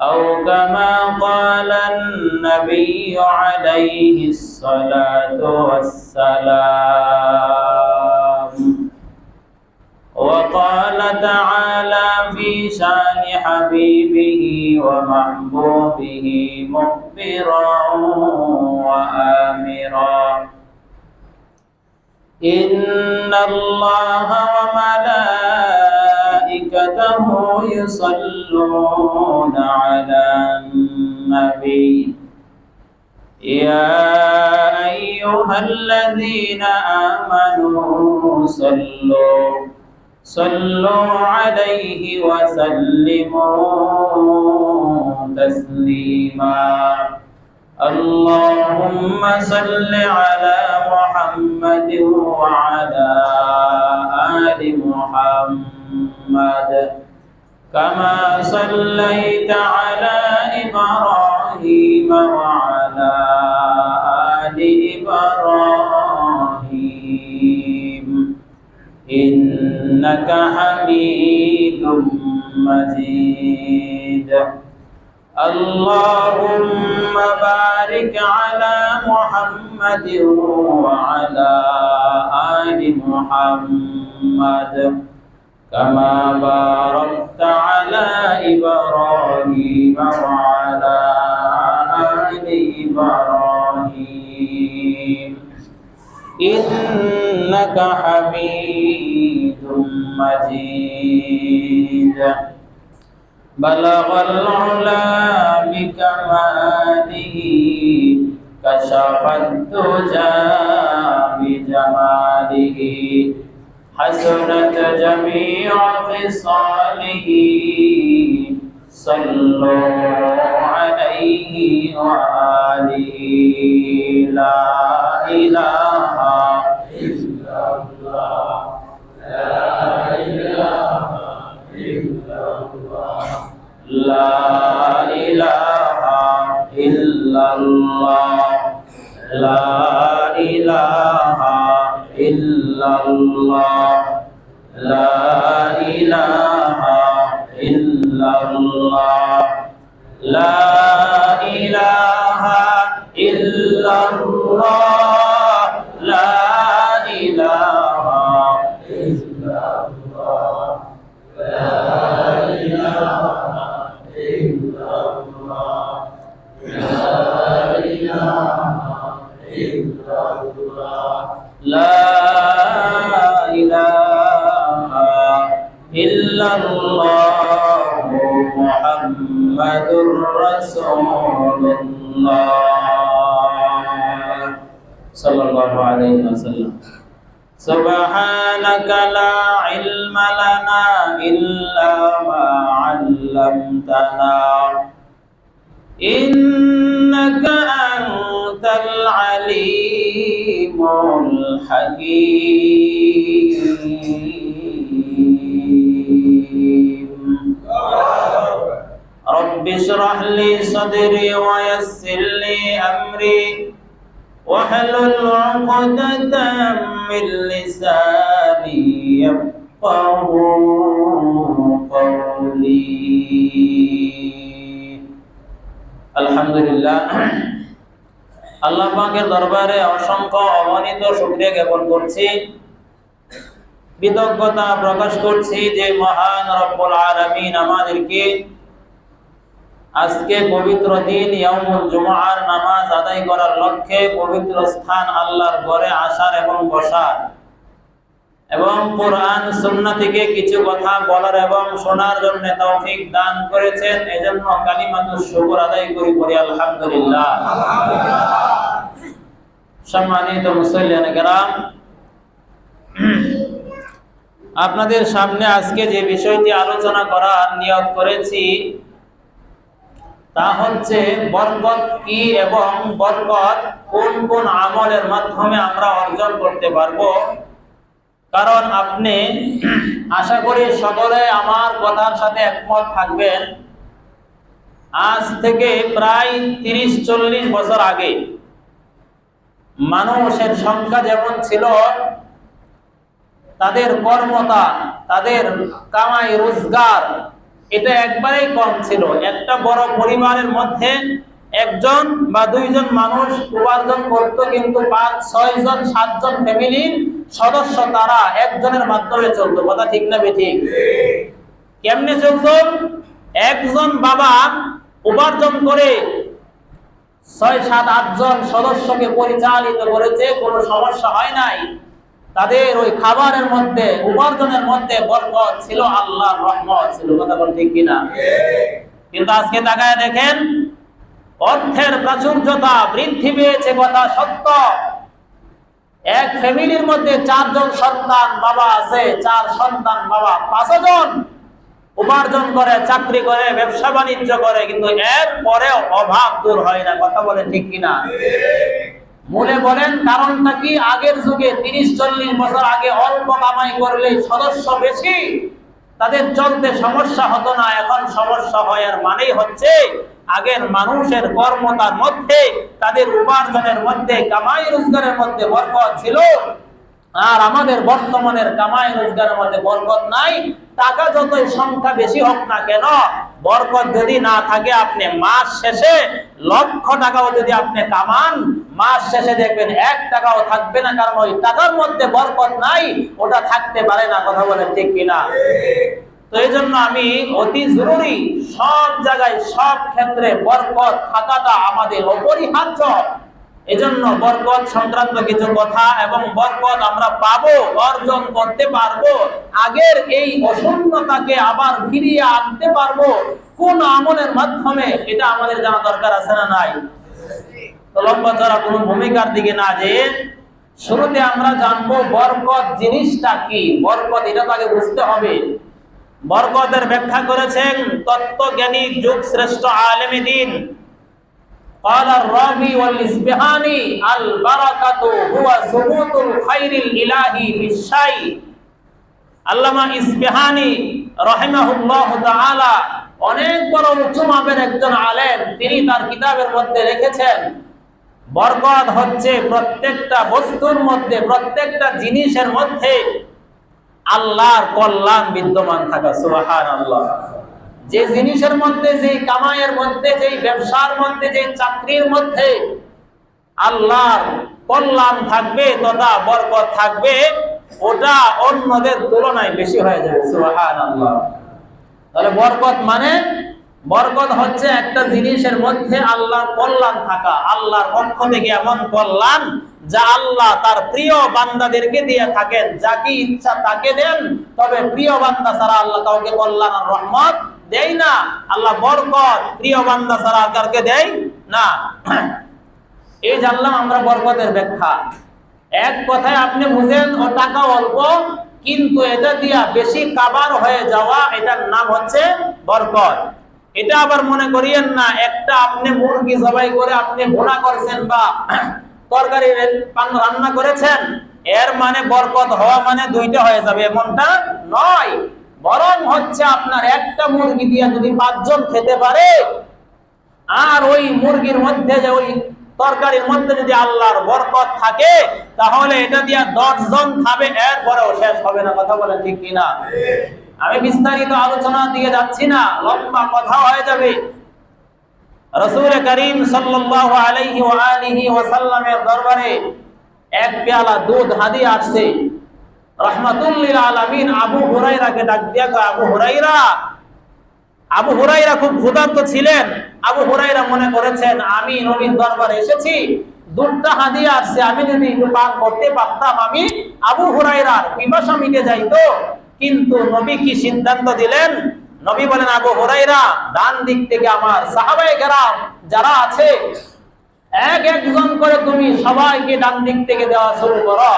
أو كما قال النبي عليه الصلاة والسلام. وقال تعالى في شان حبيبه ومحبوبه مخبرا وآمرا: إن الله وملائكته يصلون على النبي يا أيها الذين آمنوا صلوا عليه وسلموا تسليما. اللهم صل على محمد وعلى آل محمد كما صليت على إبراهيم وعلى آل إبراهيم إنك حميد مجيد. اللهم بارك على محمد وعلى آل محمد كما باركت على إبراهيم وعلى آل إبراهيم إنك حميد مجيد. بلغ العلا بكماله كشف الدجى بجماله حسنت جميع خصاله صلوا عليه وآله. لا إله إلا الله لا إله إلا الله لا إله إلا الله لا إله إلا الله لا إله إلا الله لا إله إلا الله لا إله إلا الله لا إله إلا الله لا إله إلا الله لا إله إلا الله محمد رسول الله صلى الله عليه وسلم. سبحانك لا علم لنا إلا ما علمتنا إنك أنت العليم الحكيم. رب اشرح لي صدري ويسر لي أمري واحلل عقدة من لساني يفقهوا قولي. আলহামদুলিল্লাহ, আল্লাহ পাকের দরবারে অসংখ্য অগণিত শুকরিয়া জ্ঞাপন করছি, কৃতজ্ঞতা প্রকাশ করছি যে মহান রব্বুল আলামিন আমাদেরকে আজকে পবিত্র দিন ইয়াউমুল জুমআর নামাজ আদায় করার লক্ষ্যে পবিত্র স্থান আল্লাহর ঘরে আসার এবং বসার এবং কোরআন সুন্নাহ থেকে কিছু কথা বলার এবং শোনার জন্য তৌফিক দান করেছেন। এজন্য কালিমাতুশ শুকর আদায় করি পড়ি আলহামদুলিল্লাহ। সম্মানিত মুসল্লিয়ানে কেরাম, আপনাদের সামনে আজকে যে বিষয়টি আলোচনা করার নিয়ত করেছি তা হচ্ছে বরকত কি এবং বরকত কোন কোন আমলের মাধ্যমে আমরা অর্জন করতে পারবো। কারণ আপনি আশা করি সকলে আমার কথার সাথে একমত থাকবেন, আজ থেকে প্রায় 30-40 বছর আগে মানুষের সংখ্যা যেমন ছিল, তাদের কর্মতা, তাদের কামাই রোজগার এটা একবারেই কম ছিল। একটা বড় পরিবারের মধ্যে একজন বা দুইজন মানুষ উপার্জন করতো, কিন্তু 5, 6 জন 7 জন ফ্যামিলির সদস্য তারা একজনের মাধ্যমে চলতো। কথা ঠিক না বেঠিক? কেমনে চলতো? একজন বাবা উপার্জন করে 6, 7, 8 জন সদস্যকে পরিচালিত করেছে, কোনো সমস্যা হয় নাই। তাদের ওই খাবারের মধ্যে, উপার্জনের মধ্যে বরকত ছিল, আল্লাহর রহমত ছিল। কথা বল ঠিক কিনা? কিন্তু আজকে তাকায় দেখেন, অর্থের প্রাচুর্যতা বৃদ্ধি পেয়েছে, কথা সত্য। এক ফ্যামিলির মধ্যে 4 জন সন্তান বাবা আছে, 4 সন্তান বাবা, 5 জন উপার্জন করে, চাকরি করে, ব্যবসা বাণিজ্য করে, কিন্তু এর পরেও অভাব দূর হয় না। কথা বলে ঠিক কিনা? মূলে বলেন কারণটা কি? আগের যুগে 30-40 বছর আগে অল্প কামাই করলে সদস্য বেশি, তাদের চলতে সমস্যা হতো না। এখন সমস্যা হয়, আর মানেই হচ্ছে আগের মানুষের কর্মতার মধ্যে, তাদের উপার্জনের মধ্যে, কামাই রোজগারের মধ্যে বরকত ছিল। আর আমাদের বর্তমানের কামাই রোজগারের মধ্যে বরকত নাই। টাকা যতই সংখ্যা বেশি হোক না কেন, বরকত যদি না থাকে, আপনি মাস শেষে লক্ষ টাকাও যদি আপনি কামান, মাস শেষে দেখবেন 1 টাকাও থাকবে না, কারণ ওই টাকার মধ্যে বরকত নাই, ওটা থাকতে পারে না। কথা বলেন ঠিক কিনা? তো এই জন্য আমি অতি জরুরি, সব জায়গায় সব ক্ষেত্রে বরকত থাকাটা আমাদের অপরিহার্য। এজন্য বরকত সংক্রান্ত কিছু কথা, এবং বরকত আমরা পাবো, অর্জন করতে পারবো, আগের এই অশূন্যতাকে আবার ফিরিয়ে আনতে পারবো কোন আমলের মাধ্যমে, এটা আমাদের জানা দরকার আছে না নাই? তো লম্বা চড়া কোনো ভূমিকার দিকে না যেয়ে শুরুতে আমরা জানবো বরকত জিনিসটা কি। বরকত এটা তো আগে বুঝতে হবে। বরকতের ব্যাখ্যা করেছেন তত্ত্বজ্ঞানী যুগ শ্রেষ্ঠ আলেমে দ্বীন قال الرابي والإصبهاني البركة هو ثبوت الخير الإلهي في الشيء। আল্লামা ইসবিহানি রাহিমাহুল্লাহ তাআলা অনেক বড় উঁচু মাপের একজন আলেম, তিনি তার কিতাবের মধ্যে লিখেছেন বরকত হচ্ছে প্রত্যেকটা বস্তুর মধ্যে, প্রত্যেকটা জিনিসের মধ্যে আল্লাহর কল্যাণ বিদ্যমান থাকা। সুবহানাল্লাহ। যে জিনিসের মধ্যে, যেই কামাইয়ের মধ্যে, যেই ব্যবসার মধ্যে, যেই চাকরির মধ্যে আল্লাহর কল্যাণ থাকবে তথা বরকত থাকবে, ওটা অন্যদের তুলনায় বেশি হয়ে যাবে। সুবহানাল্লাহ। তাহলে বরকত মানে, বরকত হচ্ছে একটা জিনিসের মধ্যে আল্লাহর কল্যাণ থাকা, আল্লাহর পক্ষ থেকে এমন কল্যাণ যা আল্লাহ তার প্রিয় বান্দাদেরকে দিয়ে থাকেন। যাকে ইচ্ছা তাকে দেন, তবে প্রিয় বান্দা ছাড়া আল্লাহ কাউকে কল্যাণ আর রহমত দেয় না। আল্লাহ বরকত প্রিয় বান্দা ছাড়া আর কাউকে দেয় না। এই জানলাম আমরা বরকতের ব্যাখ্যা। এক কথায় আপনি বুঝেন, ও টাকা অল্প, কিন্তু এটা দিয়া বেশি কাবার হয়ে যাওয়া, এটার নাম হচ্ছে বরকত। এটা আবার মনে করিয়েন না, একটা আপনি মুরগি জবাই করে আপনি ভুনা করছেন বা তরকারি রান্না করেছেন, এর মানে বরকত হওয়া মানে 2টা হয়ে যাবে, এমনটা নয়। বরং হচ্ছে আপনার একটা মুরগি দিয়ে যদি 5 জন খেতে পারে, আর ওই মুরগির মধ্যে যে ওই তরকারির মধ্যে যদি আল্লাহর বরকত থাকে, তাহলে এটা দিয়ে 10 জন খাবে, এরপরেও শেষ হবে না। কথা বলেন ঠিক কিনা? আমি বিস্তারিত আলোচনা দিয়ে যাচ্ছি না, লম্বা কথা হয়ে যাবে। রাসূল করিম সাল্লাল্লাহু আলাইহি ওয়া আলিহি ওয়াসাল্লামের দরবারে এক পেয়ালা দুধ হাদিয়া আসছে। রাহমাতুল লিল আলামিন আবু হুরায়রাকে ডাক দিয়া কয়, আবু হুরায়রা খুব ক্ষুধার্ত ছিলেন। আবু হুরায়রা মনে করেছেন, আমি নবীর দরবারে এসেছি, দুধটা হাদিয়া আসছে, আমি যদি একটু পান করতে পারতাম, আমি আবু হুরায়রার পিপাসা মিটে যাইতো। কিন্তু নবী কি সিদ্ধান্ত দিলেন? নবী বলেন, আবু হুরায়রা, ডান দিক থেকে আমার সাহাবায়ে কেরাম যারা আছে, একজন করে তুমি সবাইকে ডান দিক থেকে দেওয়া শুরু করো।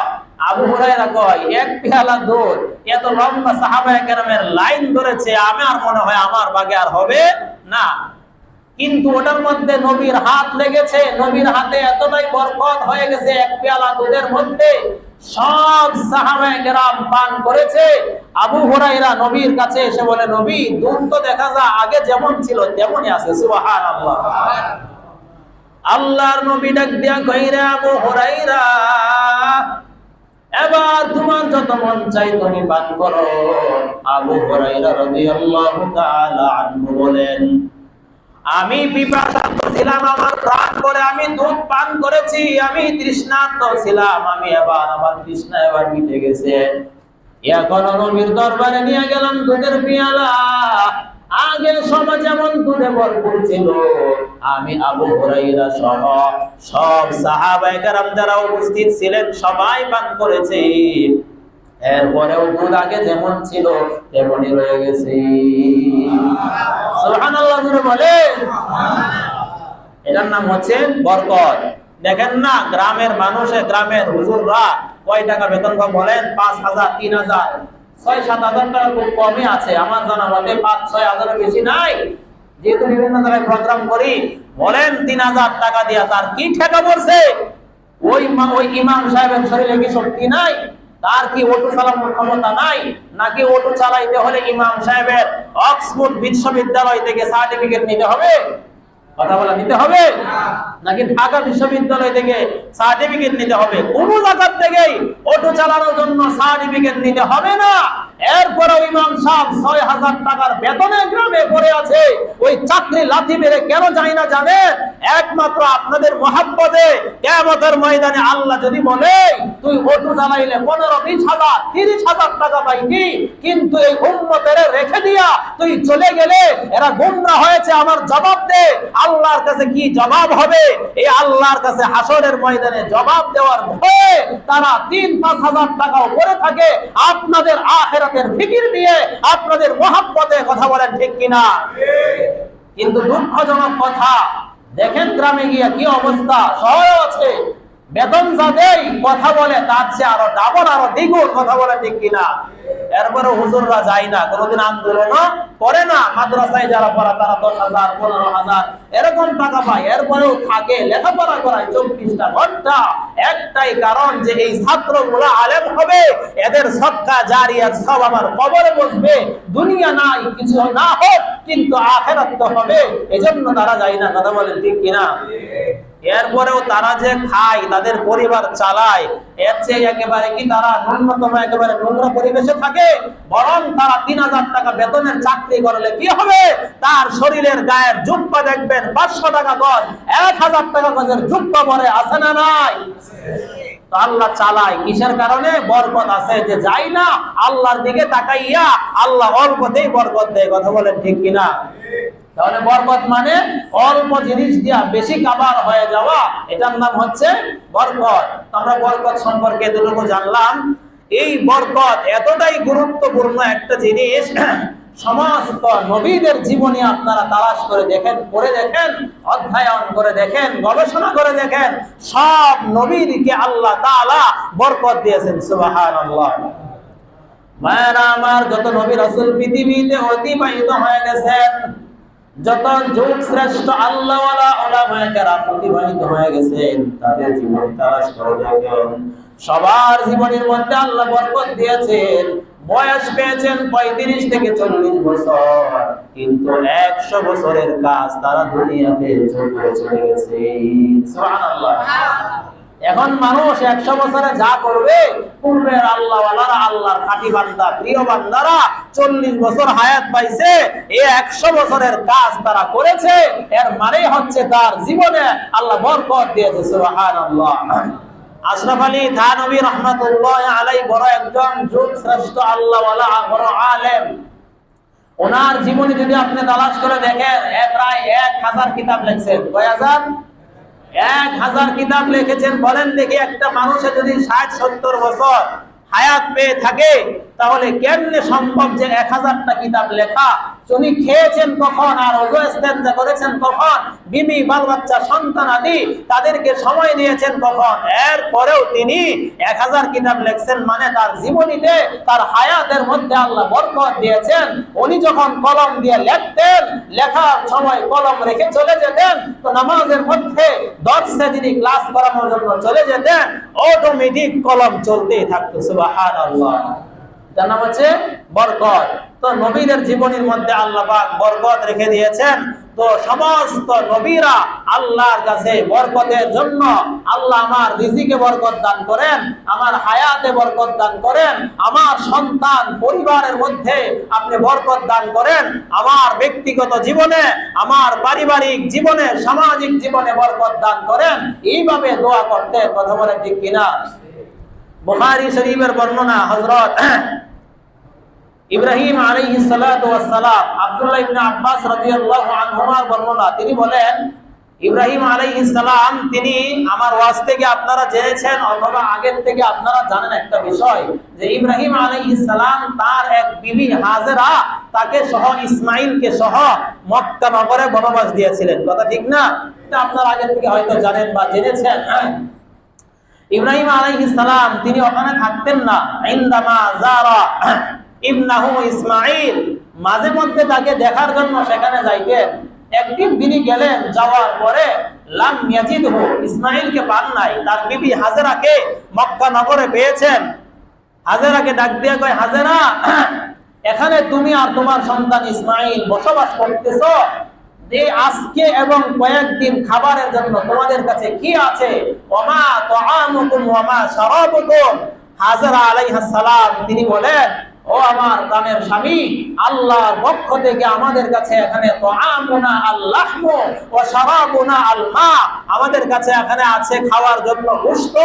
আবু হুরায়রা কয়, 1 পেয়ালা দুধ, এত লম্বা সাহাবায়ে কেরামের লাইন ধরেছে, আমার মনে হয় আমার ভাগে আর হবে না। কিন্তু ওটার মধ্যে নবীর হাত লেগেছে, নবীর হাতে এতটাই বরকত হয়ে গেছে, 1 পেয়ালা দুধের মধ্যে সব সাহাবায়ে কেরাম পান করেছে। আবু হুরায়রা নবীর কাছে এসে বলে, নবী, দুধ তো দেখা যায় আগে যেমন ছিল তেমনই আছে। সুবহানাল্লাহ। আল্লাহর নবী ডাক দিয়া কইরা, আবু হুরায়রা, এবার তোমার যত মন চাই তুমি পান করো। আবু হুরায়রা রাদিয়াল্লাহু তাআলা আনহু বলেন, আমি পিপাসার্ত ছিলাম, আমার প্রাণ করে আমি দুধ পান করেছি, আমি তৃষ্ণার্ত ছিলাম, আমি এবার আমার তৃষ্ণা এবার মিটে গেছে। এখন নবীর দরবারে নিয়ে গেলাম দুধের পেয়ালা। আগের সময় যেমন দুধে ভরপুর ছিল, আমি আবু হুরায়রা সহ সব সাহাবায়ে কেরাম যারা উপস্থিত ছিলেন সবাই পান করেছে। এরপরেও দুধ আগে যেমন ছিল তেমনই রয়ে গেছে। সুবহানাল্লাহ বলে, এটার নাম হচ্ছে বরকত। দেখেন না, গ্রামের মানুষে, গ্রামের হুজুররা কয় টাকা বেতন পান বলেন? 5,000, 3,000, 6-7 হাজার টাকা খুব কমই আছে। আমার জানা মতে 5-6 হাজারের বেশি নাই। যেহেতু বিভিন্ন জায়গায় প্রোগ্রাম করি, বলেন 3,000 টাকা দিয়া তার কি ঠেকা পড়ছে? ওই ইমাম সাহেবের শরীরে কি শক্তি নাই? তার কি অটো চালানোর ক্ষমতা নাই? নাকি অটো চালাইতে হলে ইমাম সাহেবের অক্সফোর্ড বিশ্ববিদ্যালয় থেকে সার্টিফিকেট নিতে হবে? কথা বলা, নিতে হবে? নাকি ঢাকা বিশ্ববিদ্যালয় থেকে সার্টিফিকেট নিতে হবে? কোন জায়গা থেকেই অটো চালানোর জন্য সার্টিফিকেট নিতে হবে না। এরপরে ইমাম সাহেব 6,000 টাকার বেতনে গ্রামে পড়ে আছে। ওই চাকরি লাথি মেরে কেন যায় না জানেন? একমাত্র আপনাদের মহাব্বতে। কিয়ামতের ময়দানে আল্লাহ যদি বলে তুই অটো চালাইলে 15-20 হাজার, 30,000 টাকা পাইবি, কিন্তু এই উম্মতের রেখে দিয়া তুই চলে গেলে এরা গুমরা হয়েছে, আমার জবাব দে। আল্লাহর কাছে কি জবাব হবে? এই আল্লাহর কাছে হাসরের ময়দানে জবাব দেওয়ার ভয়ে তারা 3-5 হাজার টাকাও করে থাকে। আপনাদের আখিরাতের ফিকির নিয়ে, আপনাদের মহাব্বতে। কথা বলেন ঠিক কিনা? কিন্তু দুঃখজনক কথা, দেখেন গ্রামে গিয়া কি অবস্থা। শহরে আছে বেতন যা দেয়, কথা বলে তার চেয়ে আরো ডাবল, আরো দ্বিগুণ। কথা বলে ঠিক কিনা? এরপরে হুজুররা যায় না, কোনোদিন আন্দোলনও করে না। মাদ্রাসায় যারা পড়া তারা 10,000, 15,000 এরকম টাকা পায়। এরপরেও থাকে, লেখাপড়া করায় 24টা ঘন্টা। একটাই কারণ যে এই ছাত্রগুলো আলেম হবে, এদের সদকা জারিয়া সব আমার কবরে বসবে। দুনিয়া নাই, কিছু না হোক, কিন্তু আখিরাত তো হবে। এজন্য তারা যায় না। কথা বলেন ঠিক কিনা? এরপরেও তারা যে খায়, তাদের পরিবার চালায়, এর চেয়ে একেবারে কি তারা ন্যূনতম একেবারে নোংরা পরিবেশে থাকে? বরং তারা 3,000 টাকা বেতনের চাকরি করলে কি হবে? তার শরীরের গায়ের জুব্বা দেখবেন 500 টাকা গজ, 1,000 টাকা গজের জুব্বা পরে আছে না নাই? তো আল্লাহ চালায় কিসের কারণে? বরকত আছে। যে যাই না আল্লাহর দিকে তাকাইয়া, আল্লাহ অল্পতেই বরকত দেয়। কথা বলেন ঠিক কিনা? তাহলে বরকত মানে অল্প জিনিস দিয়া বেশি কাবার হয়ে যাওয়া, এটার নাম হচ্ছে বরকত। আমরা বরকত সম্পর্কে এতটুকু জানলাম। এই বরকত এতটাই গুরুত্বপূর্ণ একটা জিনিস, সমস্ত নবীদের জীবনী আপনারা তালাশ করে দেখেন, পড়ে দেখেন, অধ্যয়ন করে দেখেন, গবেষণা করে দেখেন, সব নবীকে আল্লাহ তাআলা বরকত দিয়েছেন। সুবহানাল্লাহ। মায়েরা আমার, যত নবী রাসূল পৃথিবীতে অতিবাহিত হয়ে গেছেন, যত যুগ শ্রেষ্ঠ আল্লাহওয়ালা উলামায়ে কেরাম অতিবাহিত হয়ে গেছেন, তাদের জীবন তালাশ করে দেখেন, সবার জীবনের মধ্যে আল্লাহ বরকত দিয়েছেন। বয়স পেয়েছেন 35 থেকে 40 বছর, কিন্তু 100 বছরের কাজ তারা দুনিয়াতে চলে গেছে। সুবহানাল্লাহ। এখন মানুষ 100 বছরে যা করবে, পূর্বের আল্লাহওয়ালারা, আল্লাহর খাঁটি বান্দা, প্রিয় বান্দারা 40 বছর হায়াত পাইছে, এই 100 বছরের কাজ তারা করেছে। এর মানে হচ্ছে তার জীবনে আল্লাহ বরকত দিয়েছে। সুবহানাল্লাহ। আশরাফ আলী থানভী রাহমাতুল্লাহ আলাইহি বড় একজন যুগ শ্রেষ্ঠ আল্লাহওয়ালা, বড় আলেম। ওনার জীবনী যদি আপনি তালাশ করে দেখেন, প্রায় 1000 কিতাব লিখছেন। কয় হাজার? 1000 কিতাব লিখেছেন। বলেন দেখি, একটা মানুষের যদি 60-70 বছর হায়াত পেয়ে থাকে, তাহলে কেমনে সম্ভব যে 1000টা কিতাব লেখা? উনি খেয়েছেন কখন, আর ওযু ইস্তেনজা করেছেন কখন, বিবি বাল বাচ্চা সন্তান আদি তাদেরকে সময় দিয়েছেন কখন? এরপরেও তিনি 1000 কিতাব লিখছেন। মানে তার জীবনীতে, তার হায়াতের মধ্যে আল্লাহ বরকত দিয়েছেন। উনি যখন কলম দিয়ে লিখতেন, লেখার সময় কলম রেখে চলে যেতেন, তো নামাজের মধ্যে দর্শে তিনি ক্লাস করানোর জন্য চলে যেতেন, অটোমেটিক কলম চলতেই থাকতো। সুবহানাল্লাহ। যার নাম হচ্ছে বরকত। তো নবীদের জীবনের মধ্যে আল্লাহ পাক বরকত রেখে দিয়েছেন। তো তো সমস্ত নবীরা আল্লাহর কাছে বরকতের জন্য, আল্লাহ আমার রিজিকে বরকত দান করেন, আমার হায়াতে বরকত দান করেন, আমার সন্তান পরিবারের মধ্যে আপনি বরকত দান করেন, আমার ব্যক্তিগত জীবনে, আমার পারিবারিক জীবনে, সামাজিক জীবনে বরকত দান করেন, এইভাবে দোয়া করতে। কথা বলে ঠিক কিনা? বুখারী শরীফের বর্ণনা, হযরত ইব্রাহিম আলাইহিস সালাতু ওয়াস সালাম, আব্দুল্লাহ ইবনে আব্বাস রাদিয়াল্লাহু আনহুমার বর্ণনা, তিনি বলেন ইব্রাহিম আলাইহিস সালাম তিনি, আমার ওয়াজ থেকে আপনারা জেনেছেন অথবা আগের থেকে আপনারা জানেন একটা বিষয়, যে ইব্রাহিম আলাইহিস সালাম তার এক বিবি হাজেরা তাকে সহ ইসমাঈলকে সহ মক্কা নগরে বনবাস দিয়েছিলেন। কথা ঠিক না? এটা আপনারা আগের থেকে হয়তো জানেন বা জেনেছেন। ইব্রাহিম আলাইহিস সালাম তিনি ওখানে থাকতেন না। ইনদামা যারা ইবনাহু ইসমাঈল, মাঝে মধ্যে তাকে দেখার জন্য সেখানে যাইতেন। একদিন তিনি গেলেন, যাওয়ার পরে লাম ইয়াজিদহু, ইসমাঈলকে পান নাই। তার বিবি হাজেরাকে মক্কা নগরে পেয়েছেন। হাজেরাকে ডাক দিয়ে কয়, হাজেরা, এখানে তুমি আর তোমার সন্তান ইসমাঈল বসবাস করতেছো, এই আজকে এবং কয়েকদিন খাবারের জন্য তোমাদের কাছে কি আছে? ওমা তুআমুকুম ওমা শারাবুকুম। হাজেরা আলাইহিস সালাম তিনি বলেন, ও আমার প্রাণের স্বামী, আল্লাহর পক্ষ থেকে আমাদের কাছে এখানে তুআমুনা আল-লাহমু ওয়া শারাবুনা আল-মা, আমাদের কাছে এখানে আছে খাওয়ার জন্য গোশত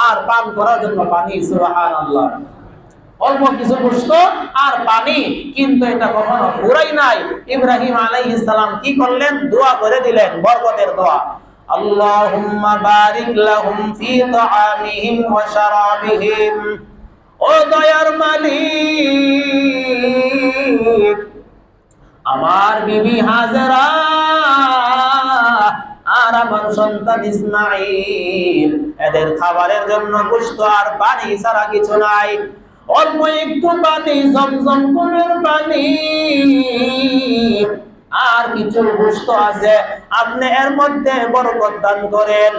আর পান করার জন্য পানি। সুবহানাল্লাহ। অল্প কিছু গোশত আর পানি, কিন্তু এটা কখনো পুরাই নাই। ইব্রাহিম আলাইহিস সালাম কি করলেন? দোয়া করে দিলেন, বরকতের দোয়া। আল্লাহুম্মা বারিক লাহুম ফি তাআমিহিম ওয়া শারাবিহিম। ও দয়ার মালিক, আমার বিবি হাজেরা আর আমার সন্তান ইসমাঈল, এদের খাবারের জন্য গোশত আর পানি ছাড়া কিছু নাই। অল্প একটু পানি, জমজম কুমের পানি আর কিছু গোশত আছে, আপনি এর মধ্যে বরকত দান করেন।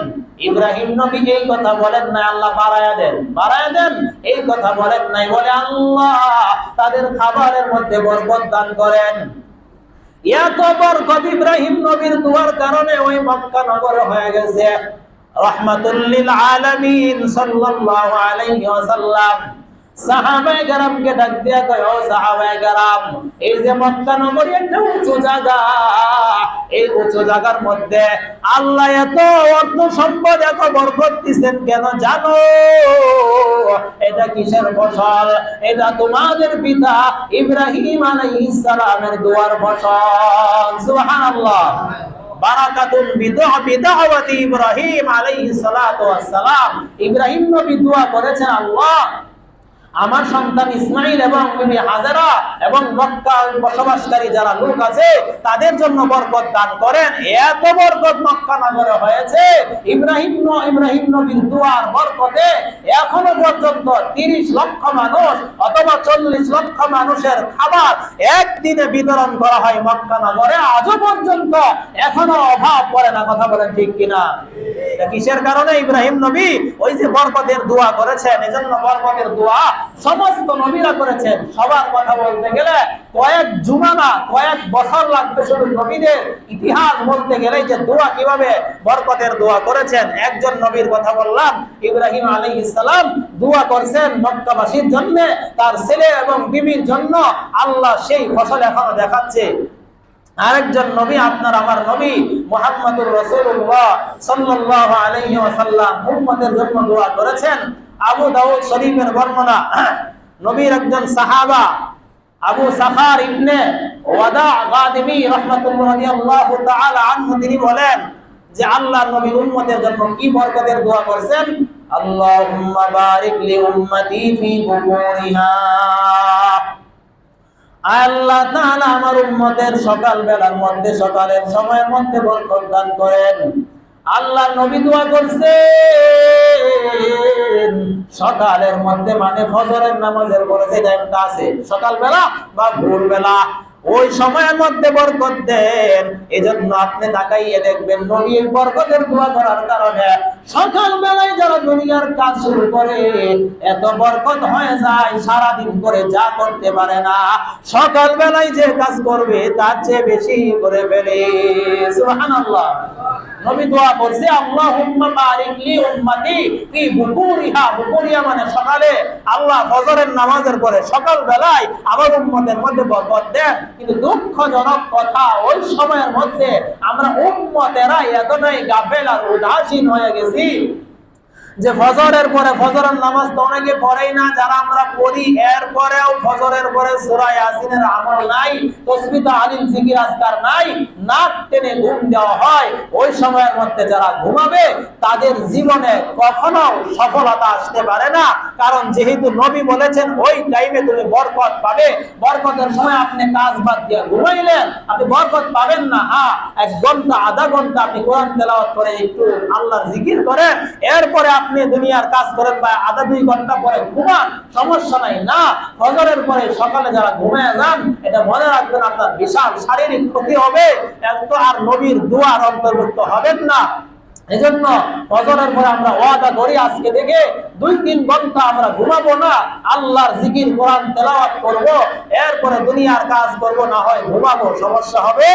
ইব্রাহিম নবী এই কথা বলেন না আল্লাহ বাড়ায়া দেন, বাড়ায়া দেন, এই কথা বলেন নাই। বলে আল্লাহ তাদের খাবারের মধ্যে বরকত দান করেন। এত বরকত ইব্রাহিম নবীর দোয়ার কারণে ওই মক্কা নগর হয়ে গেছে রাহমাতুল লিল আলামিন সাল্লাল্লাহু আলাইহি ওয়াসাল্লাম। সাহাবায়ে কেরামকে ডাক দিয়া কয়, ও সাহাবায়ে কেরাম, এই যে মক্কা নগরী একটা উঁচু জায়গা, এই উঁচু জায়গার মধ্যে আল্লাহ এত অর্থ সম্পদ, এত বরকত দিয়েছেন কেন জানো? এটা কিসের ফসল? এটা তোমাদের পিতা ইব্রাহিম আলাইহিস সালামের দোয়ার ফসল। সুবহানাল্লাহ। বারাকাতুন বিদাওয়াতি ইব্রাহিম আলাইহিস সালাতু ওয়াস সালাম। ইব্রাহিম নবী দোয়া করেছেন, আল্লাহ আমার সন্তান ইসমাঈল এবং বিবি হাজেরা এবং মক্কায় বসবাসকারী যারা লোক আছে তাদের জন্য বরকত দান করেন। এত বরকত মক্কা নগরে হয়েছে ইব্রাহিম নবীর দুআর বরকতে এখনো পর্যন্ত 30 লক্ষ মানুষ অথবা 40 লক্ষ মানুষের খাবার একদিনে বিতরণ করা হয় মক্কা নগরে। আজও পর্যন্ত এখনো অভাব পড়ে না। কথা বলেন ঠিক কিনা? এটা কিসের কারণে? ইব্রাহিম নবী ওই যে বরকতের দোয়া করেছেন। এজন্য বরকতের দোয়া সমস্ত নবীরা করেছেন। সবার কথা বলতে গেলে কয়েক জুমানা, কয়েক বছর লাগবে শুধু নবীদের ইতিহাস বলতে গেলে যে দোয়া কিভাবে বরকতের দোয়া করেছেন। একজন নবীর কথা বললাম, ইব্রাহিম আলাইহিস সালাম দোয়া করছেন মক্কাবাসীর জন্য, তার ছেলে এবং বিবির জন্য। আল্লাহ সেই ফসল এখনো দেখাচ্ছে। আরেকজন নবী, আপনার আমার নবী মুহাম্মদুর রাসূলুল্লাহ সাল্লাল্লাহু আলাইহি ওয়াসাল্লাম উম্মতের জন্য দোয়া করেছেন। আবু দাউদ শরীফের বর্ণনা, নবীর একজন সাহাবা আবু সাখার ইবনে ওয়াদা গাদিমি রাহমাতুল্লাহি তাআলা আনহু তিনি বলেন যে আল্লাহর নবী উম্মতের জন্য কি বরকতের দোয়া করেছেন? আল্লাহুম্মা বারিক লি উম্মতি ফি বুকুরিহা। আল্লাহ তাআলা আমার উম্মতের সকাল বেলার মধ্যে, সকালের সময়ের মধ্যে বরকত দান করেন। আল্লাহ নবী দোয়া করছেন সকালের মধ্যে, মানে ফজরের নামাজের পরে যে টাইমটা আছে সকাল বেলা বা ভোর বেলা, ওই সময়ের মধ্যে বরকত দেন। এজন্য আপনি তাকাইয়ে দেখবেন নবীর বরকতের দোয়া করার কারণে সকাল বেলায় যারা দুনিয়ার কাজ শুরু করে এত বরকত হয়ে যায়, সারা দিন করে যা করতে পারে না সকাল বেলায় যে কাজ করবে তার চেয়ে বেশি করে ফেলে। সুবহানাল্লাহ। নবী দোয়া করছে আল্লাহুম্মা বারিক লি উম্মতি ফি বুকুরিহা। বুকুরিহা মানে সকালে, আল্লাহ ফজরের নামাজের পরে সকাল বেলায় আমার উম্মতের মধ্যে বরকত দেন। কিন্তু দুঃখজনক কথা, ওই সময়ের মধ্যে আমরা উম্মতেরা এতটাই গাফেল আর উদাসীন হয়ে গেছি যে ফজরের পরে ফজরের নামাজ তো অনেকে পড়েই না, যারা আমরা পড়ি এরপরেও ফজরের পরে সূরা ইয়াসিনের আমল নাই, তাসবিহ তাহলিল জিকির আজকার নাই, নাক টেনে ঘুম দেওয়া হয়। ওই সময়ের মধ্যে যারা ঘুমাবে তাদের জীবনে কখনো সফলতা আসতে পারে না। কারণ যেহেতু নবী বলেছেন ওই টাইমে তুমি বরকত পাবে। বরকতের সময় আপনি কাজ বাদ দিয়ে ঘুমাইলেন, আপনি বরকত পাবেন না। হ্যাঁ, 1 ঘন্টা আধা ঘন্টা আপনি কোরআন তেলাওয়াত করে একটু আল্লাহর জিকির করেন, এরপরে আপনি দুনিয়ার কাজ করেন বা আধা 2 ঘন্টা পরে ঘুমান, সমস্যা নাই। না, ফজরের পরে সকালে যারা ঘুমিয়ে যান, এটা মনে রাখবেন আপনার বিশাল শারীরিক ক্ষতি হবে, এত আর নবীর দুয়ার অন্তর্ভুক্ত হবেন না। এজন্য ফজরের পরে আমরা ওয়াদা করি আজকে থেকে 2-3 ঘন্টা আমরা ঘুমাবো না, আল্লাহর জিকির কোরআন তেলাওয়াত করব, এরপরে দুনিয়ার কাজ করব, না হয় ঘুমাবো, সমস্যা হবে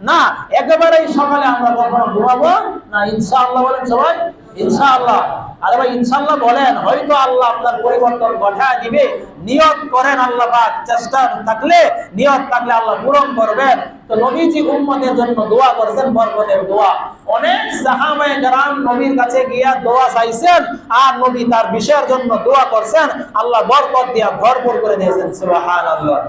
না। একেবারেই সকালে আমরা কখনো ঘুমাবো না, ইনশাআল্লাহ বলেন সবাই, ইনশাআল্লাহ। আরে ভাই ইনশাআল্লাহ বলেন, হয়তো আল্লাহ আপনার পরিবর্তন ঘটায় দিবে। নিয়ত করেন, আল্লাহ পাক চেষ্টা থাকলে, নিয়ত থাকলে আল্লাহ পূরণ করবেন। তো নবীজি উম্মতের জন্য দোয়া করেছেন, বরকতের দোয়া। অনেক সাহাবায়ে কেরাম নবীর কাছে গিয়া দোয়া চাইছেন আর নবী তার বিষয়ের জন্য দোয়া করছেন, আল্লাহ বরকত দিয়া ভরপুর করে দিয়েছেন। সুবহানাল্লাহ।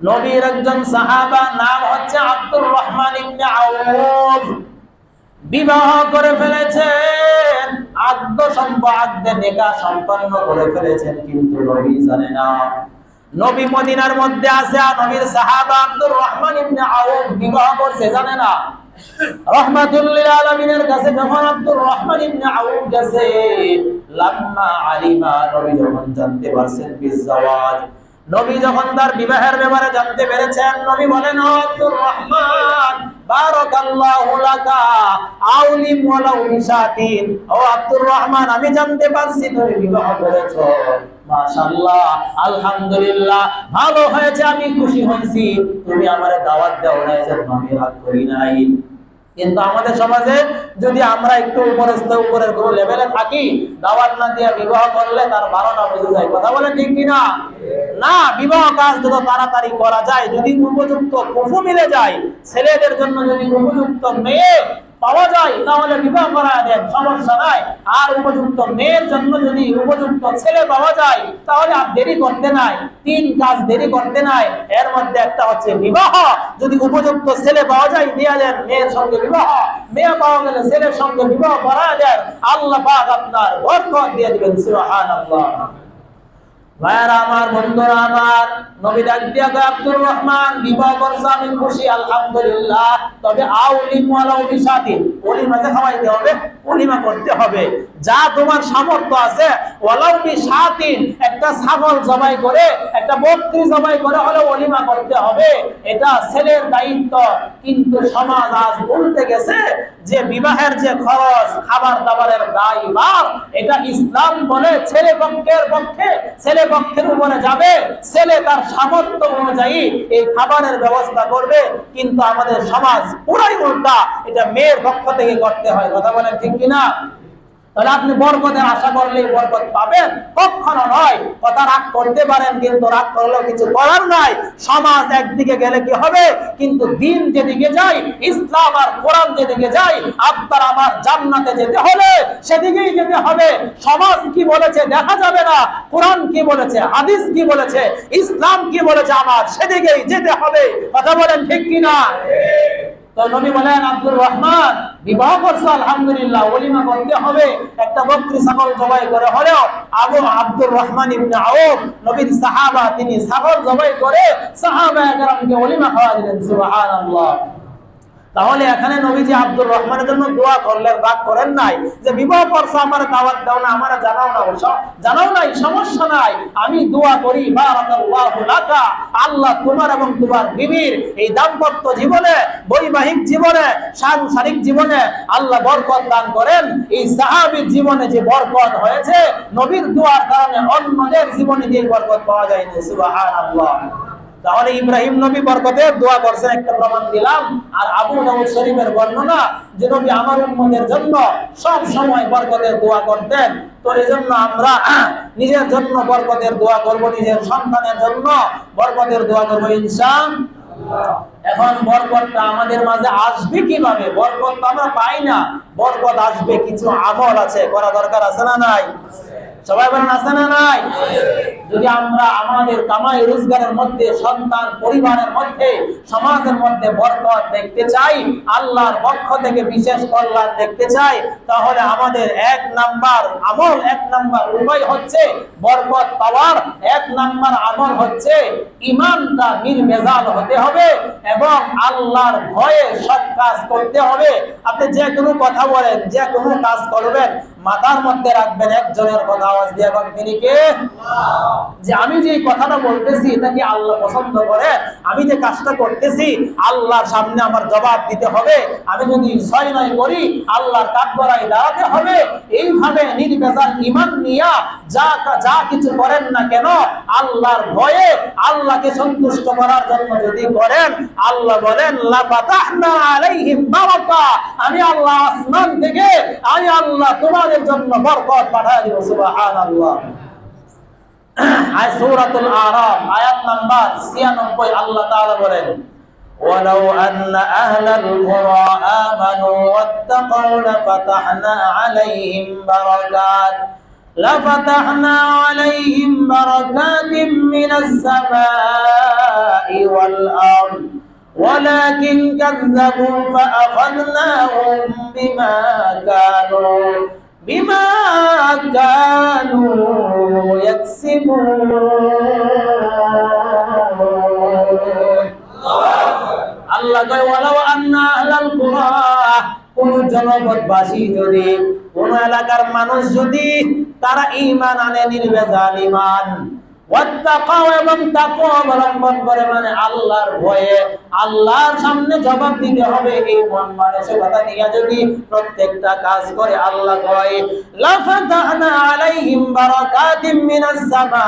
নবীর একজন সাহাবা নাম হচ্ছে আব্দুর রহমান ইবনে আউফ, বিবাহ করে ফেলেছেন, আদ্য নিকাহ সম্পন্ন করে ফেলেছেন, কিন্তু নবী জানে না। নবী মদিনার মধ্যে আছে আর নবীর সাহাবা আব্দুর রহমান ইবনে আউফ বিবাহ করছে, জানে না। রাহমাতুল লিল আলামিনের কাছে যখন আব্দুর রহমান ইবনে আউফ গেছে, লাম্মা আলিমা, নবী যখন জানতে পারছেন বিজাওয়াজ, নবী যখন তার বিবাহের ব্যাপারে জানতে পেরেছেন, নবী বলেন আব্দুর রহমান বারাকাল্লাহু লাকা আউলিম ওয়ালাউ বিশাতিন। ও আব্দুর রহমান, আমি জানতে পারছি তুমি বিবাহ করেছো, মাশাআল্লাহ, আলহামদুলিল্লাহ, ভালো হয়েছে, আমি খুশি হয়েছি। তুমি আমারে দাওয়াত দাও না, এজন্য আমি রাগ করি নাই। কিন্তু আমাদের সমাজে যদি আমরা একটু উপরের কোনো লেভেলে থাকি, দাওয়াত না দিয়ে বিবাহ করলে তার 12টা বেজে যায়। কথা বলেন ঠিক কিনা? না, বিবাহ কাজ যত তাড়াতাড়ি করা যায়, যদি উপযুক্ত কুফু মিলে যায়, ছেলেদের জন্য যদি উপযুক্ত মেয়ে পাওয়া যায় তাহলে বিবাহ করা দেন, সমস্যা নাই। আর উপযুক্ত মেয়ের জন্য যদি উপযুক্ত ছেলে পাওয়া যায় তাহলে আর দেরি করতে নাই, 3 কাজ দেরি করতে নাই। এর মধ্যে একটা হচ্ছে বিবাহ। যদি উপযুক্ত ছেলে পাওয়া যায় দিয়া দেন মেয়ের সঙ্গে বিবাহ, মেয়ে পাওয়া গেলে ছেলের সঙ্গে বিবাহ করা দেন, আল্লাহ পাক আপনার বরকত দিয়ে দিবেন। সুবহানাল্লাহ। ভাইরা আমার, বন্ধুরা আমার, নবী ডাক দিয়া কয় আব্দুর রহমান বিবাহ করছে, আমি খুশি, আলহামদুলিল্লাহ, তবে আউলিম ওয়ালাউ বিশাতিন, ওলিমা যে খাওয়াইতে হবে, ওলিমা করতে হবে। যা তোমার সামর্থ্য আছে, ওয়ালাউ বিশাতিন, একটা ছাগল জবাই করে, একটা বকরি জবাই করে হলে ওলিমা করতে হবে, এটা ছেলের দায়িত্ব। কিন্তু সমাজ আজ উল্টে গেছে, যে বিবাহের যে খরচ, খাবার দাবারের দায়ভার, এটা ইসলাম বলে ছেলে পক্ষের উপরে যাবে, ছেলে তার সামর্থ্য অনুযায়ী এই খাবারের ব্যবস্থা করবে। কিন্তু আমাদের সমাজ পুরাই উল্টা, এটা মেয়ের পক্ষ থেকে করতে হয়। কথা বলেন ঠিক কিনা? তাহলে আপনি বরকতের আশা করলেই বরকত পাবেন? কখনো নয়। কথা রাগ করতে পারেন, কিন্তু রাগ করলেও কিছু করার নাই। সমাজ একদিকে গেলে কি হবে, কিন্তু দিন যেদিকে যায়, ইসলাম আর কোরআন যেদিকে যায়, আপনার আমার জান্নাতে যেতে হলে সেদিকেই যেতে হবে। সমাজ কি বলেছে দেখা যাবে না, কোরআন কি বলেছে, হাদিস কি বলেছে, ইসলাম কি বলেছে, আমার সেদিকেই যেতে হবে। কথা বলেন ঠিক কিনা? তো নবী বলেন আব্দুর রহমান বিবাহ করছো, আলহামদুলিল্লাহ, ওলিমা করতে হবে। একটা বকরি ছাগল জবাই করে হলেও আব্দুর রহমান ইবনে আউফ নবীর সাহাবা, তিনি ছাগল জবাই করে সাহাবায়ে কেরামকে ওলিমা খাওয়া দিলেন। সুবহানাল্লাহ। তাহলে এখানে নবীজি আব্দুর রহমানের জন্য দোয়া করলেন, রাগ করেন নাই যে বিবাহ করছো আমার দাওয়াত দাও না, আমার জানাও নাই, সমস্যা নাই, আমি দোয়া করি বারাকাল্লাহু লাকা, আল্লাহ তোমার এবং তোমার বিবির এই দাম্পত্য জীবনে, বৈবাহিক জীবনে, সাংসারিক জীবনে আল্লাহ বরকত দান করেন। এই সাহাবীর জীবনে যে বরকত হয়েছে নবীর দোয়ার কারণে অন্যদের জীবনে যে বরকত পাওয়া যায় না। সুবহানাল্লাহ। তাহলে ইব্রাহিম নবী বরকতের দোয়া করছেন, একটা প্রমাণ দিলাম। আর আবু দাউদ শরীফের বর্ণনা যে নবী আমার উম্মতের জন্য সব সময় বরকতের দোয়া করতেন। তো এজন্য আমরা নিজের জন্য বরকতের দোয়া করব, নিজের সন্তানের জন্য বরকতের দোয়া করব ইনশাআল্লাহ। এখন বরকতটা আমাদের মাঝে আসবে কিভাবে? বরকত তো আমরা পাই না, বরকত আসবে কিছু আমল আছে, করা দরকার আছে না নাই? সবাই বলেন আছে না নাই? যদি আমরা আমাদের কামাই রোজগারের মধ্যে, সন্তান পরিবারের মধ্যে, সমাজের মধ্যে বরকত দেখতে চাই, আল্লাহর পক্ষ থেকে বিশেষ কল্যাণ দেখতে চাই, তাহলে আমাদের এক নাম্বার আমল, এক নাম্বার উপায় হচ্ছে বরকত পাওয়ার এক নাম্বার আমল হচ্ছে ঈমানটা নির্ভেজাল হতে হবে এবং আল্লাহর ভয়ে সব কাজ করতে হবে। আপনি যে কোনো কথা বলেন, যে কোনো কাজ করবেন, মাথার মধ্যে রাখবেন একজনের কথা, আওয়াজ দিয়ে এখন তিনি কে? যে আমি যে কথাটা বলতেছি এটা কি আল্লাহ পছন্দ করে? আমি যে কাজটা করতেছি আল্লাহর সামনে আমার জবাব দিতে হবে। আমি যদি ছয় নয় করি আল্লাহর কাঠগড়ায় দাঁড়াতে হবে। এইভাবে নির্ভেজাল ঈমান নিয়া যা কিছু করেন না কেন আল্লাহর ভয়ে, আল্লাহকে সন্তুষ্ট করার জন্য যদি করেন, আল্লাহ বলেন লা ফাতাহনা আলাইহিম বারাকা, আমি আল্লাহ আসমান থেকে আমি আল্লাহ তোমাদের জন্য বরকত পাঠিয়ে দেব। সুবহানাল্লাহ। সূরাতুল আরাফ আয়াত নাম্বার 96 আল্লাহ তাআলা বলেন ওয়ালাউ আন্না আহলাল কুরা আমানু ওয়াত্তাকাউ লাফাতাহনা আলাইহিম বারাকাতিন মিনাস সামাই ওয়াল আরদ ولكن كذبوا فأخذناهم بما كانوا يكسبون। আল্লাহ কয় ওয়ালাউ আন্না আহলাল কুরা, কোন জনপদবাসী যদি, কোন এলাকার মানুষ যদি তারা ঈমান আনে, নির্ভেজাল ঈমান, ওয়াত্তাকাউ এবং তাকওয়া অবলম্বন করে, মানে আল্লাহর ভয়ে আল্লাহর সামনে জবাব দিতে হবে, এই মন মানসিকতা নিয়ে যদি প্রত্যেকটা কাজ করে, আল্লাহ কয় লাফাতাহনা আলাইহিম বারাকাতিন মিনাস সামা,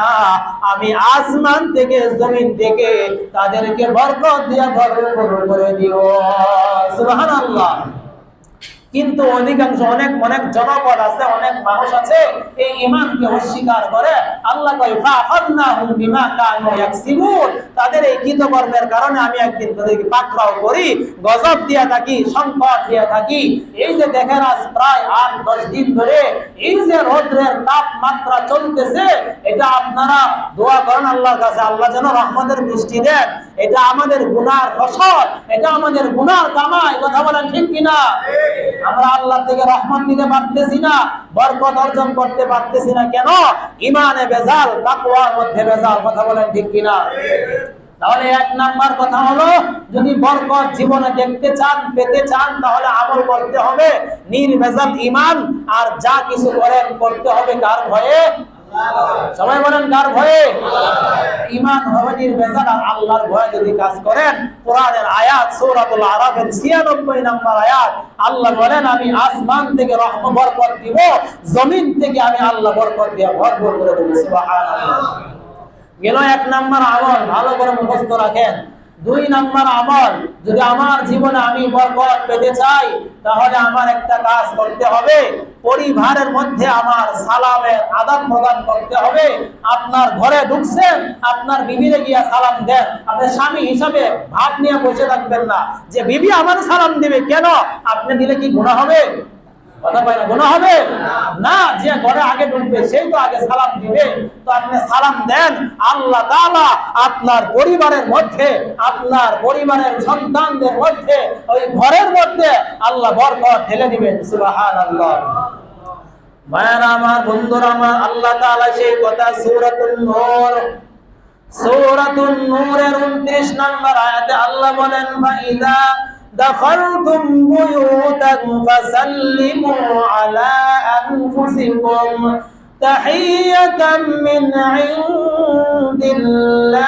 আমি আসমান থেকে জমিন থেকে তাদেরকে বরকত দিয়ে ভরপুর করে দিব। সুবহানাল্লাহ। কিন্তু অধিকাংশ অনেক জনপদ আছে, অনেক মানুষ আছে এই ঈমানকে অস্বীকার করে। আল্লাহ কয় ফাআখাযনাহুম বিমা কানু ইয়াকসিবুন, তাদের এই কৃতকর্মের কারণে আমি একদিন তাদেরকে পাকড়াও করি, গজব দিয়া থাকি, সংকট দিয়া থাকি। এই যে দেখেন আজ প্রায় 8-10 দিন ধরে এই যে রৌদ্রের তাপমাত্রা চলতেছে, এটা আপনারা দোয়া করেন আল্লাহর কাছে, আল্লাহ যেন রহমতের বৃষ্টি দেন। এটা আমাদের গুনার ফসল, এটা আমাদের গুনার কামাই। কথা বলেন ঠিক কিনা? আমরা আল্লাহ থেকে রহমত নিতে পারতেছি না, বরকত অর্জন করতে পারতেছি না। কেন? ঈমানে ভেজাল, তাকওয়ার মধ্যে ভেজাল। কথা বলেন ঠিক কিনা? তাহলে এক নাম্বার কথা হলো, যদি বরকত জীবনে দেখতে চান, পেতে চান, তাহলে আমল করতে হবে নির্ভেজাল ঈমান। আর যা কিছু করেন করতে হবে কার ভয়ে? সবাই বলেন কার ভয়ে? ঈমান হবে নির্ভেজাল আর আল্লাহর ভয়ে যদি কাজ করেন। কোরআনের আয়াত সূরাতুল আরাফের 96 নম্বর আয়াত, আল্লাহ বলেন আমি আসমান থেকে রহমত বরকত দিব, জমিন থেকে আমি আল্লাহ বরকত দিয়ে ভরপুর করে দেব। সুবহানাল্লাহ। গেল এক নাম্বার আমল, ভালো করে মুখস্থ রাখেন। 2 নাম্বার আমল, যদি আমার জীবনে আমি বরকত পেতে চাই তাহলে আমার একটা কাজ করতে হবে, পরিবারের মধ্যে আমার সালামের আদান প্রদান করতে হবে। আপনার ঘরে ঢুকছেন, আপনার বিবিরে গিয়া সালাম দেন। আপনি স্বামী হিসাবে ভাব নিয়ে বসে থাকবেন না যে বিবি আমার সালাম দিবে, কেন? আপনি দিলে কি গুনাহ হবে? কথা বলেন, গুনাহ হবে না? যে ঘরে আগে ঢুকবে সেই তো আগে সালাম দিবে। তো আপনি সালাম দেন, আল্লাহ তাআলা আপনার পরিবারের মধ্যে, আপনার পরিবারের সন্তানদের মধ্যে, ওই ঘরের মধ্যে আল্লাহ বরকত ঢেলে দিবেন। সুবহানাল্লাহ। মায়ের আমার, বন্ধুরা আমার, আল্লাহ তাআলা সেই কথা সূরাতুন নূরের 29 নম্বর আয়াতে আল্লাহ বলেন ফাইদা دخلتم بيوتا فسلموا على أنفسكم تحية من عند الله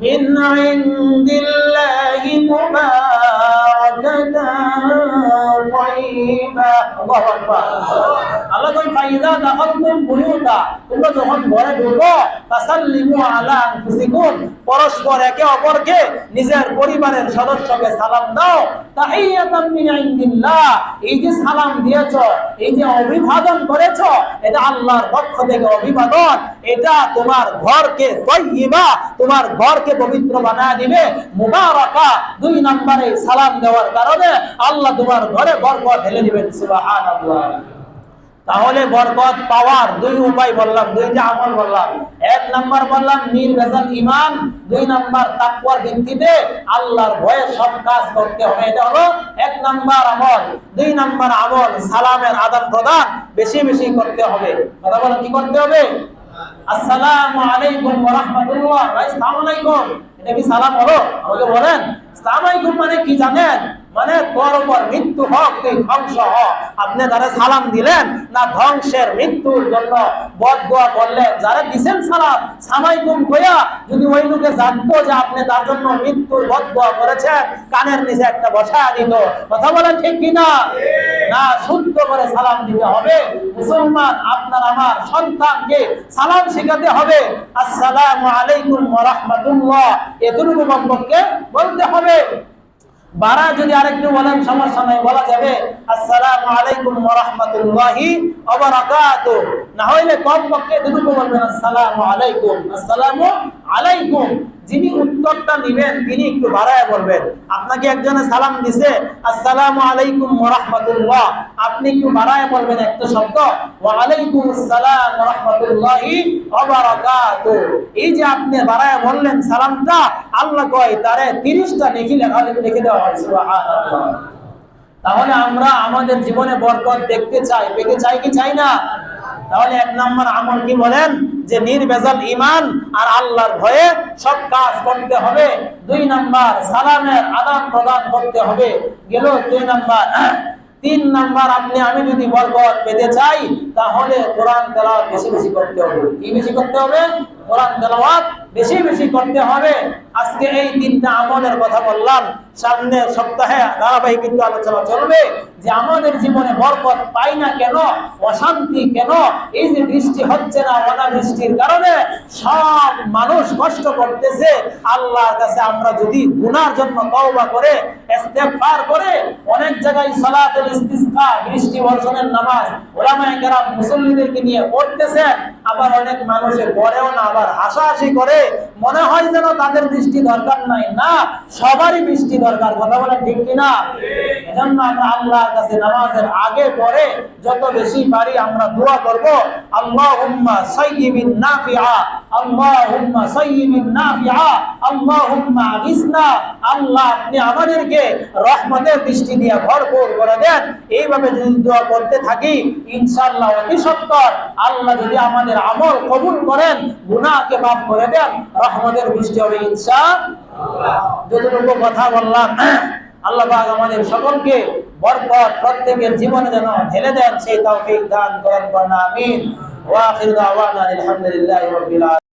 من عند الله مباركة طيبة الله أكبر আল্লাহ কই ফাইদা দাখালতুম বুয়ুতা তোমরা যখন ঘরে ঢোকো ফাসাল্লিমু আলা আনফুসিকুম পরস্পর একে অপরকে নিজের পরিবারের সদস্যকে সালাম দাও তাহিয়াতাম মিন ইনদিল্লাহ এই যে সালাম দিয়েছো এই যে অভিবাদন করেছো এটা আল্লাহর পক্ষ থেকে অভিবাদন এটা তোমার ঘরকে তাইয়্যিবা তোমার ঘরকে পবিত্র বানায় দিবে মুবারাকা দুই নম্বরে সালাম দেওয়ার কারণে আল্লাহ তোমার ঘরে বরকত ঢেলে দিবেন সুবহানাল্লাহ তাহলে বরকত পাওয়ার দুই উপায় বললাম দুইটা আমল বললাম এক নাম্বার বললাম নির্ভেজাল ঈমান দুই নাম্বার তাকওয়ার ভিত্তিতে আল্লাহর ভয়ে সব কাজ করতে হবে এটা হলো এক নাম্বার আমল দুই নাম্বার আমল সালামের আদান প্রদান বেশি বেশি করতে হবে কথা বলেন কি করতে হবে আসসালামু আলাইকুম ওয়া রাহমাতুল্লাহ আসসালামু আলাইকুম এটা কি সালাম হলো আমাকে বলেন আসসালামু আলাইকুম মানে কি জানেন মানে তোর উপর মৃত্যু হোক তুই ধ্বংস হ আপনি যারা সালাম দিলেন না ধ্বংসের মৃত্যুর জন্য বদদোয়া করলেন যারা দিবেন সালাম সালামালাইকুম কইয়া যদি ওই লোকে জানতো যে আপনি তার জন্য মৃত্যুর বদদোয়া করেছেন কানের নিচে একটা বসায় দিত কথা বলেন ঠিক কি না না শুদ্ধ করে সালাম দিতে হবে মুসলমান আপনার আমার সন্তানকে সালাম শেখাতে হবে আসসালামু আলাইকুম ওয়া রাহমাতুল্লাহ এতটুকু বক্তব্যকে বলতে হবে বারা যদি আরেকটু বলেন সমস্যা নাই বলা যাবে আসসালামু আলাইকুম ওয়া রাহমাতুল্লাহি ওয়া বারাকাতুহু না হইলে কম পক্ষে দুটো বলবেন আসসালামু আলাইকুম আসসালামু আলাইকুম যিনি উত্তরটা নেবেন তিনি একটু বাড়ায় বলবেন আপনাকে একজনে সালাম দিছে আসসালামু আলাইকুম ওয়া রাহমাতুল্লাহ আপনি একটু বাড়ায় বলবেন একটা শব্দ ওয়া আলাইকুম আসসালাম ওয়া রাহমাতুল্লাহি ওয়া বারাকাতুহু এই যে আপনি বাড়ায় বললেন সালামটা আল্লাহ কয় তারে 30টা নেকি লিখে দেওয়া হয় সুবহানাল্লাহ তাহলে আমরা আমাদের জীবনে বরকত দেখতে চাই পেতে চাই কি চাই না তাহলে এক নাম্বার আমল কি বলেন যে নির্ভেজাল ঈমান আর আল্লাহর ভয়ে সব কাজ করতে হবে দুই নাম্বার সালামের আদান প্রদান করতে হবে গেল দুই নাম্বার তিন নাম্বার আমি যদি বরকত পেতে চাই তাহলে কোরআন তেলাওয়াত বেশি বেশি করতে হবে কি বেশি করতে হবে কোরআন তেলাওয়াত বেশি বেশি করতে হবে আজকে এই তিনটা আমলের কথা বললাম সামনের সপ্তাহে ধারাবাহিক কিন্তু আলোচনা চলবে যে আমাদের জীবনে বরকত পাই না কেন অশান্তি কেন এই যে বৃষ্টি হচ্ছে না অনাবৃষ্টির কারণে সব মানুষ কষ্ট করতেছে আল্লাহর কাছে আমরা যদি গুনার জন্য তওবা করে ইস্তেগফার করে অনেক জায়গায় সালাতুল ইস্তিসকা বৃষ্টি বর্ষণের নামাজ উলামায়ে কেরাম মুসল্লিদেরকে নিয়ে পড়তেছে আবার অনেক মানুষে পড়েও না আবার হাসাহাসি করে মনে হয় যেন তাদের বৃষ্টি দরকার নাই না সবারই বৃষ্টি দরকার কথা বলেন ঠিক কি না এজন্য আমরা আল্লাহর কাছে নামাজের আগে পরে যত বেশি পারি আমরা দোয়া করব আল্লাহুম্মা সাইয়্যিবিন নাফিআ আল্লাহুম্মা সাইয়্যিবিন নাফিআ আল্লাহুম্মা আগিসনা আল্লাহ আপনি আমাদেরকে রহমতের বৃষ্টি দিয়ে ভরপুর করে দেন এইভাবে যদি দোয়া করতে থাকি ইনশাআল্লাহ অতি সত্তর আল্লাহ যদি আমাদের আমল কবুল করেন গুনাহকে মাফ করে দেন রহমতের বৃষ্টি হবে ইনশাআল্লাহ যতটুকু কথা বললাম আল্লাহ পাক আমাদের সকলকে বরকত প্রত্যেকের জীবনে যেন ঢেলে দেন সেই তৌফিক দান করেন আমিন ওয়া আখিরু দাওয়ানা আলহামদুলিল্লাহি রাব্বিল আলামিন।